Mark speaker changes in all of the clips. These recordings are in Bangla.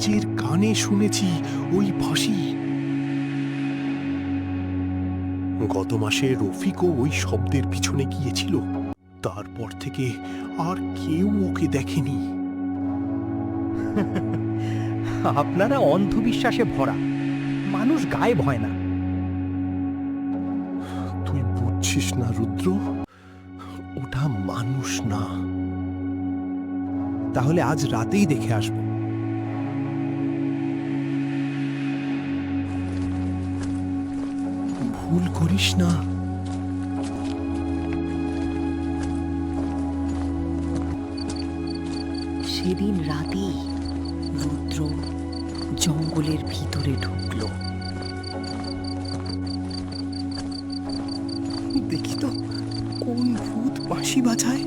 Speaker 1: নিজের কানে শুনেছি ওই ফাঁসি। গত মাসে রফিকও ওই শব্দের পিছনে গিয়েছিল। তারপর থেকে আর কেউ ওকে দেখেনি।
Speaker 2: আপনারা অন্ধবিশ্বাসে ভরা, মানুষ গায়েব হয় না।
Speaker 1: তুই বুঝছিস না রুদ্র, ওটা মানুষ না।
Speaker 2: তাহলে আজ রাতেই দেখে আসব।
Speaker 1: ভুল করিস না।
Speaker 3: সেদিন রাতেই রুদ্র জঙ্গলের ভিতরে ঢুকলো।
Speaker 1: দেখি তো কোন ভূত বাঁশি বাজায়।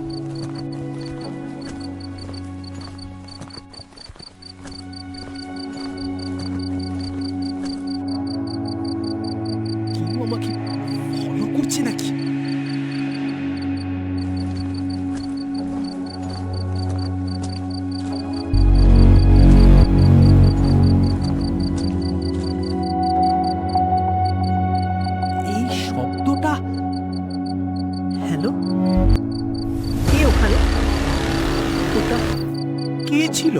Speaker 1: কেউ আমাকে ফলো করছে নাকি?
Speaker 2: এই শব্দটা,
Speaker 3: হ্যালো, কে ওখানে?
Speaker 2: ওটা কে ছিল?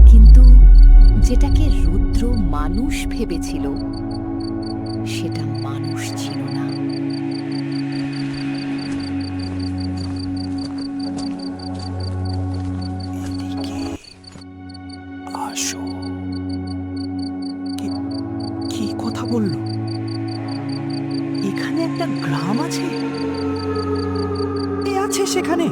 Speaker 3: কিন্তু যেটাকে রুদ্র মানুষ ভেবেছিল সেটা মানুষ ছিল না।
Speaker 1: এদিকে আসো। কি কথা বললো?
Speaker 3: এখানে একটা গ্রাম আছে।
Speaker 2: কে আছে সেখানে?